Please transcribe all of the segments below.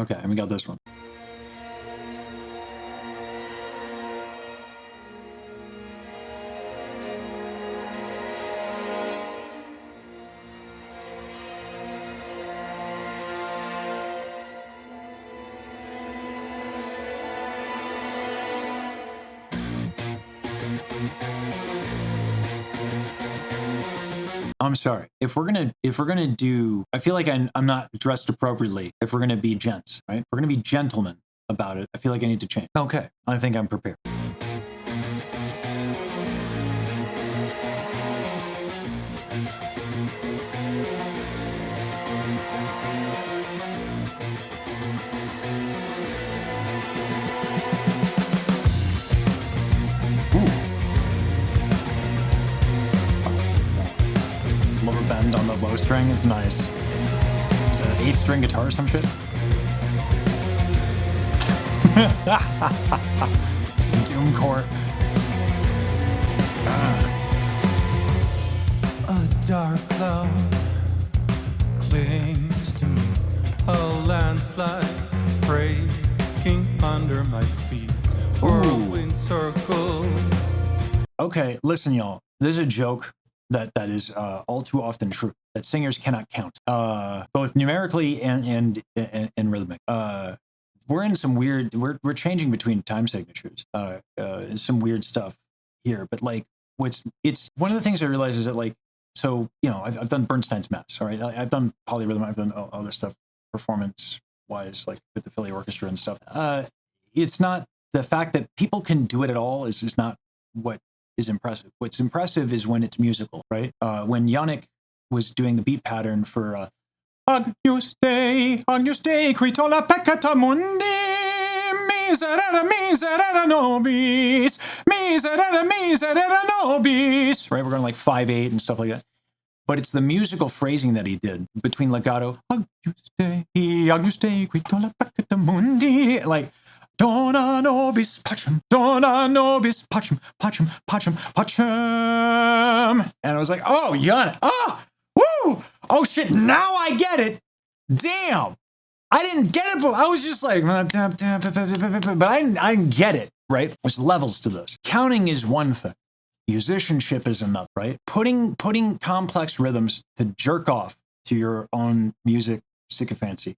Okay, and we got this one. I'm sorry. If we're gonna do, I feel like I'm not dressed appropriately. If we're gonna be gents, right? If we're gonna be gentlemen about it, I feel like I need to change. Okay, I think I'm prepared. Lower bend on the low string is nice. It's an 8-string guitar or some shit. Some doom chord. A dark cloud clings to me, a landslide breaking under my feet, whirlwind circles. Okay, listen, y'all. There's a joke that is all too often true, that singers cannot count, both numerically and rhythmic. We're in some weird. We're changing between time signatures. Some weird stuff here, but like, it's one of the things I realize is that, like, so, you know, I've done Bernstein's Mass, all right. I've done polyrhythm. I've done all this stuff performance wise, like with the Philly Orchestra and stuff. It's not the fact that people can do it at all is just not what is impressive. What's impressive is when it's musical, right? When Yannick was doing the beat pattern for Agnus Dei, quito la peccata mundi, miserere nobis, miserere nobis, right? We're going like 5/8 and stuff like that. But it's the musical phrasing that he did between legato, Agnus Dei, quito la peccata mundi, like, Dona nobis pacem, pacem. And I was like, oh, Yannick, woo, oh shit, now I get it. Damn, I didn't get it, but I was just like, but I didn't get it, right? There's levels to this. Counting is one thing. Musicianship is another, right? Putting complex rhythms to jerk off to your own music sycophancy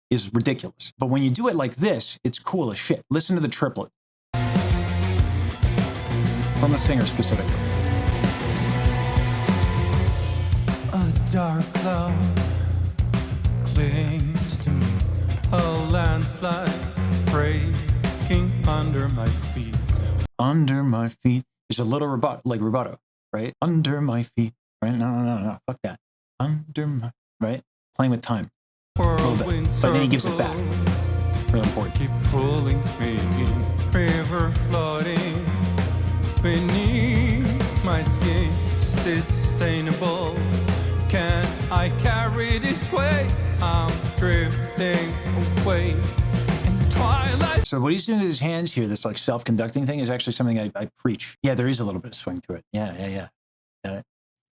is ridiculous. But when you do it like this, it's cool as shit. Listen to the triplet. From the singer specifically. A dark cloud clings to me, a landslide breaking under my feet. Under my feet. There's a little rubato, right? Under my feet, right? No. Fuck that. Under my, right? Playing with time. A little bit. But then he gives it back. Really important. Keep pulling me in, river flooding beneath my skin. It's sustainable. Can I carry this weight? I'm drifting away in the twilight. So what he's doing with his hands here, this like self-conducting thing, is actually something I preach. Yeah, there is a little bit of swing to it. Yeah.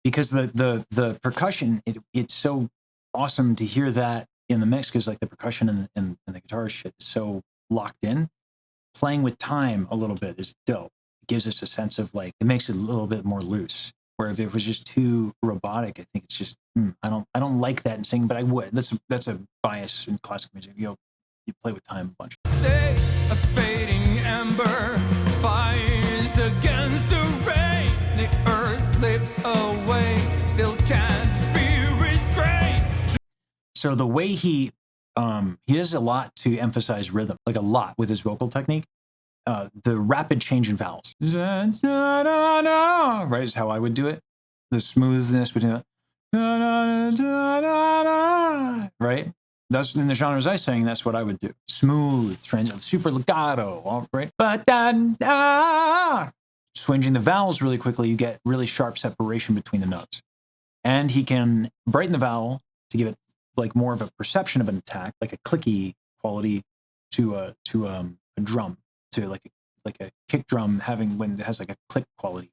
Because the percussion, it's so awesome to hear that in the mix, because like the percussion and the guitar shit is so locked in. Playing with time a little bit is dope. It gives us a sense of like, it makes it a little bit more loose. Where if it was just too robotic, I think it's just I don't like that in singing, but I would. That's a bias in classical music. You play with time a bunch. Stay a fading ember, fires against the rain. The earth slips away, still can't be restrained. So the way he does a lot to emphasize rhythm, like a lot with his vocal technique. The rapid change in vowels, right, is how I would do it. The smoothness between right. That's in the genres I sang. That's what I would do. Smooth, super legato, all right. But swinging the vowels really quickly, you get really sharp separation between the notes, and he can brighten the vowel to give it like more of a perception of an attack, like a clicky quality to a drum. To like a kick drum having, when it has like a click quality,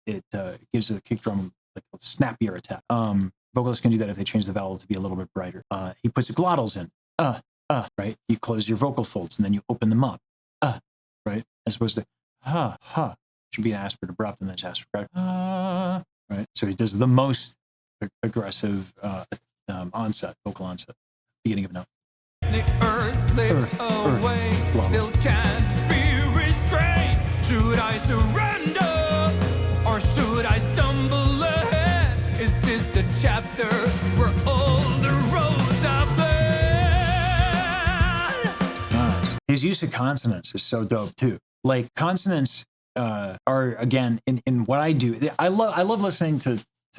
it gives the kick drum like a snappier attack. Vocalists can do that if they change the vowel to be a little bit brighter. He puts glottals in. right? You close your vocal folds and then you open them up, right? As opposed to should be an aspirate abrupt and then it's aspirate, right? So he does the most aggressive onset, vocal onset, beginning of a note. The earth slipped away, still can't be restrained. Should I surrender or should I stumble ahead? Is this the chapter where all the roads have led? Nice. His use of consonants is so dope too. Like consonants are again in what I do. I love listening to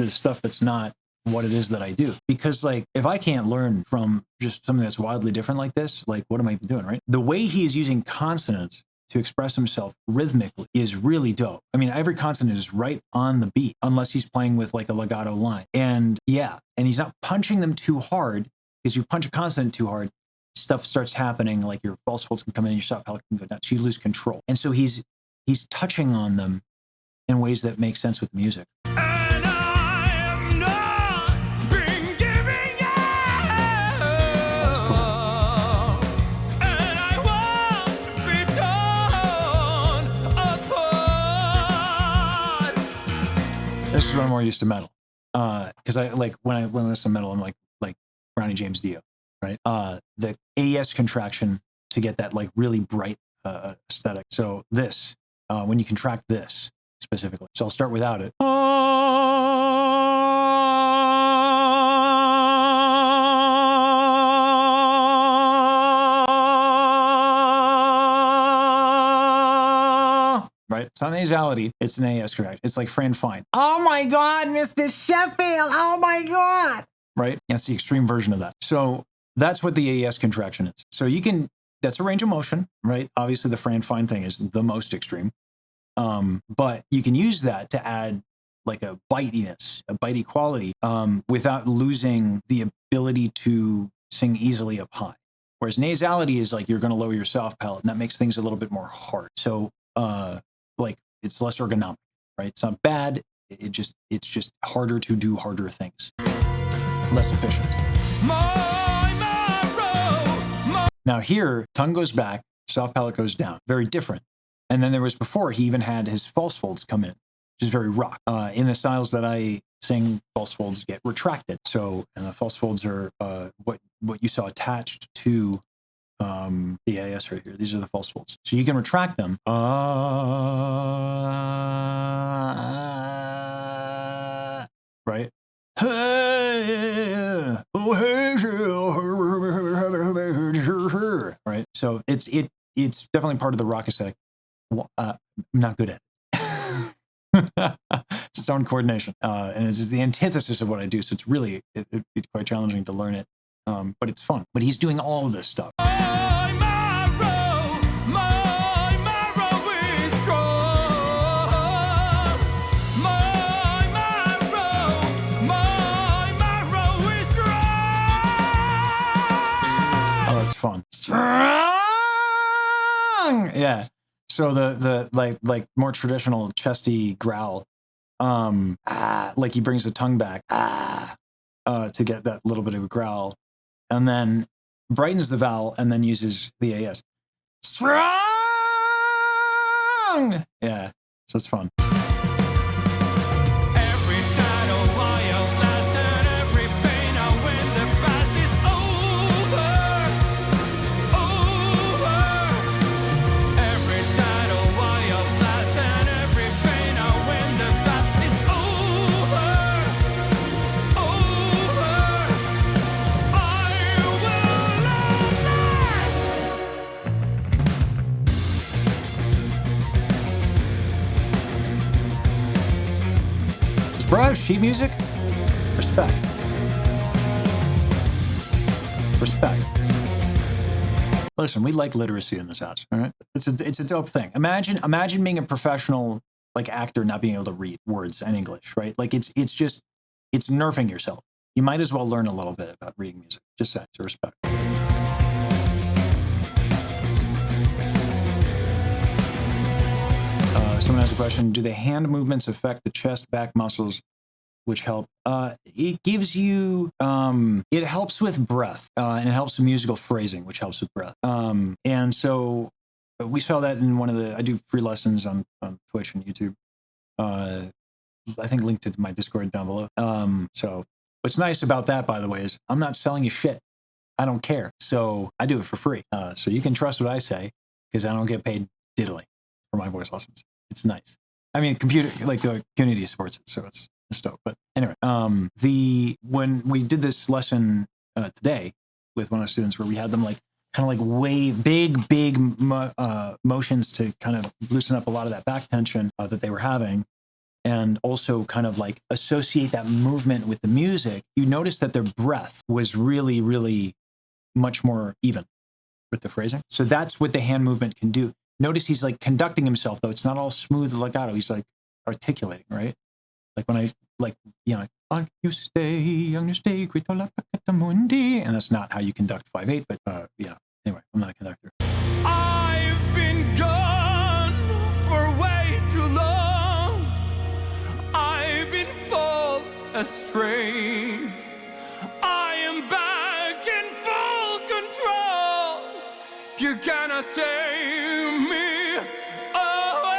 stuff that's not what it is that I do, because like if I can't learn from just something that's wildly different like this, like what am I even doing, right? The way he is using consonants to express himself rhythmically is really dope. I mean, every consonant is right on the beat unless he's playing with like a legato line, and he's not punching them too hard, because you punch a consonant too hard, stuff starts happening, like your false folds can come in, your soft palate can go down, so you lose control. And so he's touching on them in ways that make sense with music. This is when I'm more used to metal, because I like when I listen to metal, I'm like Ronnie James Dio, right? The AES contraction to get that like really bright aesthetic. So this, when you contract this specifically, so I'll start without it. Right? It's not nasality, it's an AS contraction. It's like Fran Fine. Oh my God, Mr. Sheffield, oh my God. Right? That's the extreme version of that. So that's what the AES contraction is. So you can, that's a range of motion, right? Obviously the Fran Fine thing is the most extreme. But you can use that to add like a bitiness, a bitey quality, without losing the ability to sing easily up high. Whereas nasality is like you're going to lower your soft palate, and that makes things a little bit more hard. So like it's less ergonomic, right? It's not bad. It's just harder to do harder things, less efficient. Now here, tongue goes back, soft palate goes down, very different. And then there was before, he even had his false folds come in, which is very rock. In the styles that I sing, false folds get retracted. So, and the false folds are what you saw attached to the AS right here. These are the false folds. So you can retract them. Right? Right? So it's definitely part of the rock aesthetic. I'm not good at it. It's its own coordination. And it's the antithesis of what I do. So it's really it'd be quite challenging to learn it. But it's fun. But he's doing all of this stuff. Oh, that's fun. Strong! Yeah. So the like more traditional chesty growl, like he brings the tongue back, to get that little bit of a growl, and then brightens the vowel and then uses the AS. Strong! Yeah. So it's fun. Bro, sheet music? Respect. Respect. Listen, we like literacy in this house, all right? It's a dope thing. Imagine being a professional like actor not being able to read words in English, right? Like it's nerfing yourself. You might as well learn a little bit about reading music. Just saying, to respect. Someone has a question. Do the hand movements affect the chest back muscles which help. It gives you, it helps with breath, and it helps with musical phrasing, which helps with breath. And so we saw that in one of I do free lessons on Twitch and YouTube. I think linked to my Discord down below. So what's nice about that, by the way, is I'm not selling you shit. I don't care. So I do it for free. So you can trust what I say because I don't get paid diddly for my voice lessons. It's nice. I mean, the community supports it, so it's dope. But anyway, when we did this lesson today with one of the students, where we had them like kind of like wave big motions to kind of loosen up a lot of that back tension that they were having, and also kind of like associate that movement with the music, you notice that their breath was really, really much more even with the phrasing. So that's what the hand movement can do. Notice he's like conducting himself, though. It's not all smooth legato. He's like articulating, right? Like when I, like, you know, on you stay, quito la paqueta mundi. And that's not how you conduct 5/8, but, yeah. Anyway, I'm not a conductor. I've been gone for way too long. I've been fall astray. I am back in full control. You cannot take me away.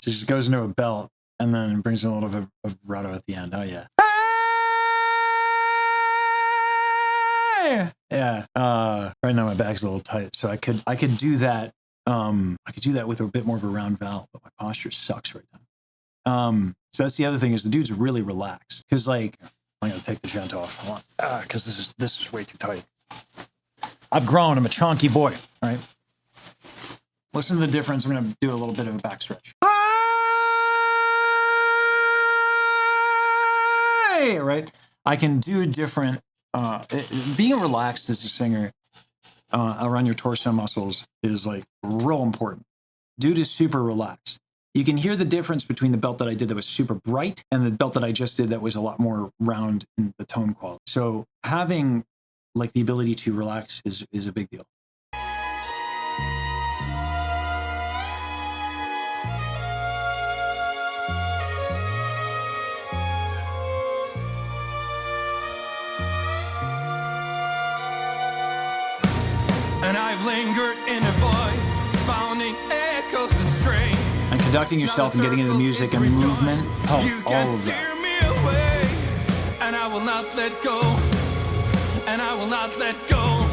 So it just goes into a belt and then brings in a little bit of vibrato at the end. Oh yeah. Yeah. Right now my back's a little tight, so I could do that. I could do that with a bit more of a round vowel, but my posture sucks right now. So that's the other thing, is the dude's really relaxed. Cause like, I'm gonna take the gent off. Cause this is way too tight. I've grown, I'm a chunky boy, right? Listen to the difference. I'm gonna do a little bit of a back stretch. Right? I can do different, being relaxed as a singer around your torso muscles is like real important. Dude is super relaxed. You can hear the difference between the belt that I did that was super bright and the belt that I just did that was a lot more round in the tone quality. So having like the ability to relax is a big deal. And I've lingered in a void, pounding echoes of strain. And conducting yourself and getting into the music and movement, all of that. Steer me away, and I will not let go, and I will not let go,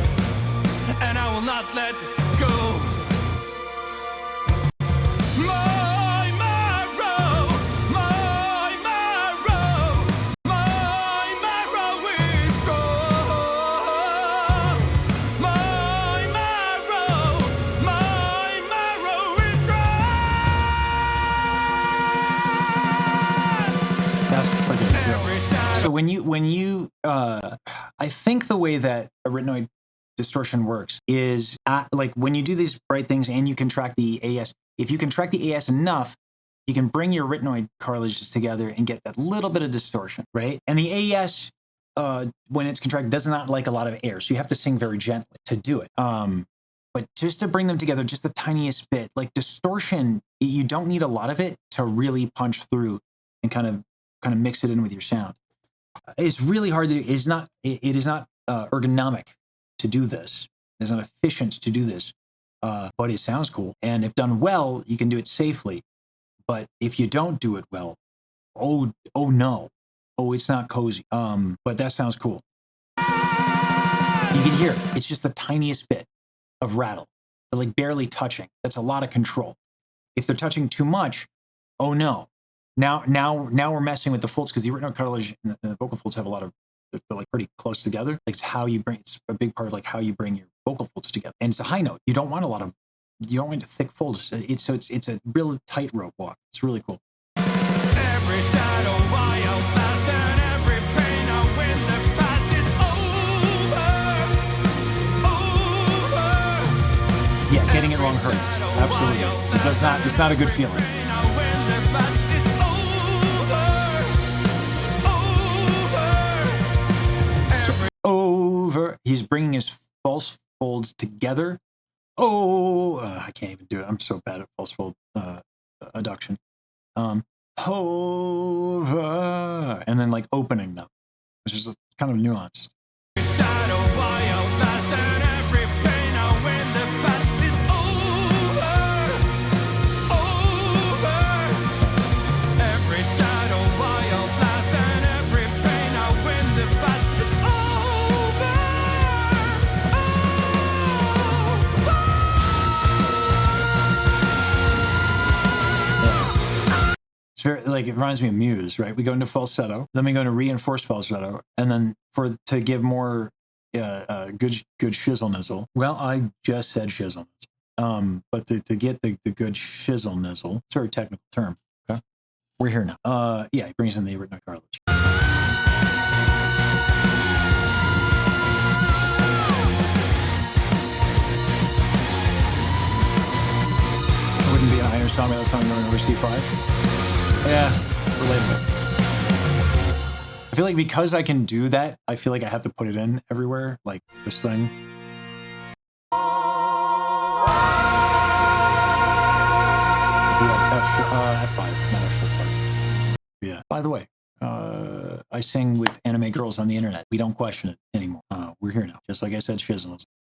and I will not let go. My marrow, my marrow, my marrow is strong. My marrow is strong. That's fucking dope. So when you I think the way that a retinoid distortion works is like when you do these bright things and you contract the AS. If you contract the AS enough, you can bring your retinoid cartilages together and get that little bit of distortion, right? And the AS, when it's contracted, does not like a lot of air, so you have to sing very gently to do it. But just to bring them together, just the tiniest bit, like distortion, you don't need a lot of it to really punch through and kind of mix it in with your sound. It's really hard to do. It is not ergonomic to do this. It's not efficient to do this, but it sounds cool. And if done well, you can do it safely. But if you don't do it well, oh no, it's not cozy. But that sounds cool. You can hear it. It's just the tiniest bit of rattle, but like barely touching. That's a lot of control. If they're touching too much, oh no. Now we're messing with the folds, because the retinoid cartilage and the vocal folds have a lot of, they're like pretty close together. Like it's a big part of like how you bring your vocal folds together. And it's a high note. You don't want you don't want thick folds. It's a real tightrope walk. It's really cool. Every shadow I outlast, and every pain I win, the past is over. Yeah, getting it wrong hurts. Absolutely. It's not a good feeling. Over. He's bringing his false folds together I can't even do it. I'm so bad at false adduction. Over, and then like opening them, which is kind of nuanced. Shadow why outlast and every pain I win the path is over. Every shadow why outlast and every pain I win the path is It's very like, it reminds me of Muse, right? We go into falsetto, then we go into reinforced falsetto, and then to give more good shizzle nizzle. Well, I just said shizzle nizzle. But to get the good shizzle nizzle, it's a very technical term. Okay, we're here now. Yeah, he brings in the written cartilage. It wouldn't be an Einar song without something going over C5. Yeah, relatable. I feel like because I can do that, I feel like I have to put it in everywhere, like this thing. F5, not F4. Yeah. By the way, I sing with anime girls on the internet. We don't question it anymore. We're here now. Just like I said, shizzles.